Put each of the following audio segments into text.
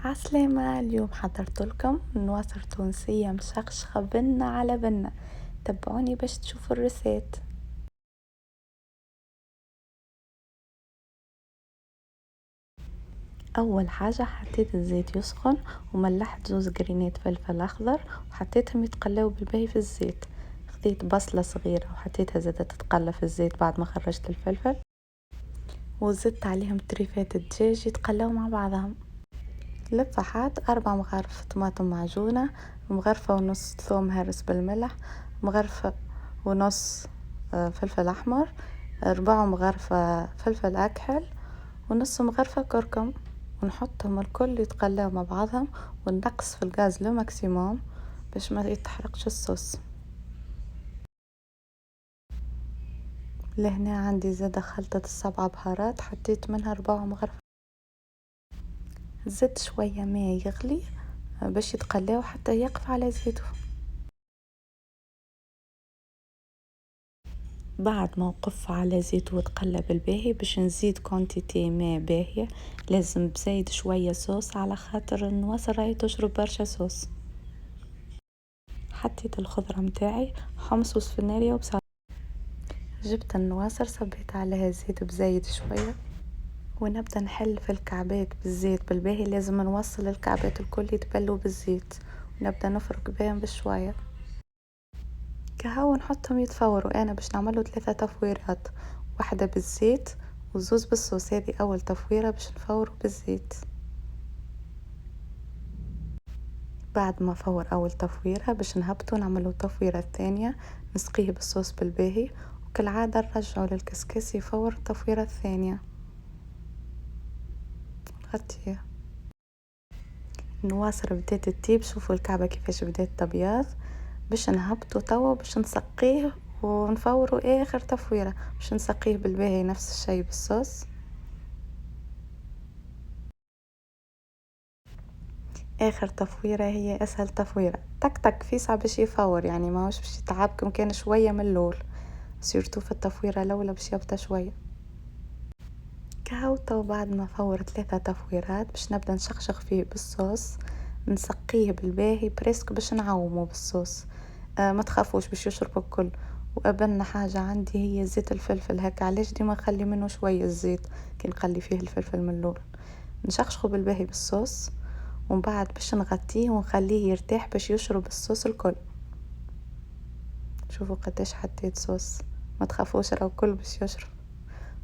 عسلامة. اليوم حضرت لكم نواصر تونسية مشخشخة بنة على بنة. تبعوني باش تشوفوا الرسات. أول حاجة حطيت الزيت يسخن وملحت زوز قرينات فلفل أخضر وحطيتهم يتقلوا بالباهي في الزيت. خذيت بصلة صغيرة وحطيتها زادة تتقلى في الزيت بعد ما خرجت الفلفل، وزدت عليهم تريفات الدجاج يتقلوا مع بعضهم. لفحات 4 مغارف طماطم معجونة، مغرفة ونص ثوم هرس بالملح، مغرفة ونص فلفل أحمر، 4 مغرفة فلفل أكحل، ونص مغرفة كركم. ونحطهم الكل يتقلوا مع بعضهم ونقص في الغاز لو ماكسيموم باش ما يتحرقش الصوص. لهنا عندي زادة خلطة ال7 بهارات، حطيت منها 4 مغرفة. زدت شوية ماء يغلي باش يتقلاو حتى يقف على زيته. بعد ما وقف على زيت وتقلى بالباهي باش نزيد كونتيتي ماء باهية، لازم بزايد شوية صوص على خاطر النواصر راهي تشرب برشا صوص. حطيت الخضرة متاعي حمص وسفناريا وبصل. جبت النواصر صبيت عليها زيت بزايد شوية ونبدأ نحل في الكعبات بالزيت بالباهي. لازم نوصل الكعبات الكل يتبلوا بالزيت ونبدأ نفرك بهم بشوية كهو نحطهم يتفوروا. انا باش نعمله 3 تفويرات، واحدة بالزيت وزوز بالصوص. هذه اول تفويرة باش نفوروا بالزيت. بعد ما فور اول تفويرة باش نهبطوا نعملوا التفويرة الثانية، نسقيه بالصوص بالباهي وكالعادة نرجعوا للكسكسي يفور التفويرة الثانية. نغطيه. نواصر بدات التيب. شوفوا الكعبة كيفاش بدات تبيض. باش نهبطوا توا باش نسقيه ونفوروا اخر تفويرة باش نسقيه بالباهي نفس الشيء بالصوص. اخر تفويرة هي اسهل تفويرة، تك تك فيسع باش يفور، يعني ما هوش باش يتعبكم كان شوية من الاول، سيرتو في التفويرة الاولى باش يبطأ شوية. كهو بعد ما فور 3 تفويرات باش نبدا نشخشخ فيه بالصوص، نسقيه بالباهي بريسك باش نعومه بالصوص. ما تخافوش باش يشرب الكل. وقبلنا حاجة عندي هي زيت الفلفل، هكا علاش ديما نخلي منه شوية الزيت كي نخلي فيه الفلفل من الاول. نشخشخه بالباهي بالصوص ومن بعد باش نغطيه ونخليه يرتاح باش يشرب الصوص الكل. شوفوا قداش حطيت صوص، ما تخافوش راه الكل باش يشرب.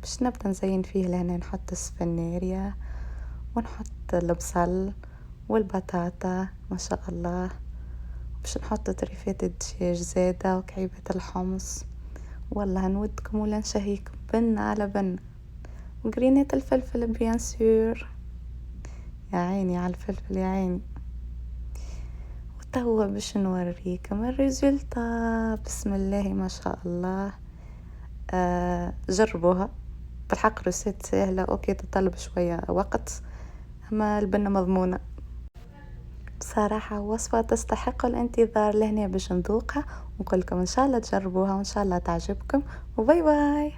باش نبدا نزين فيه لهنا نحط السفناريا ونحط البصل والبطاطا ما شاء الله، باش نحط طريفات الدجاج زادة وكعيبة الحمص. والله نودكم ولا نشهيكم بنة على بنة. وقرينات الفلفل بيان سور. يا عيني على الفلفل يا عيني. وتوا باش نوريكم الريزلتا. بسم الله ما شاء الله. جربوها بالحق، رسيت سهلة اوكي تطلب شوية وقت، اما البنة مضمونة بصراحة. وصفة تستحق الانتظار. لهنا باش نذوقها ونقولكم ان شاء الله تجربوها وان شاء الله تعجبكم. وباي باي.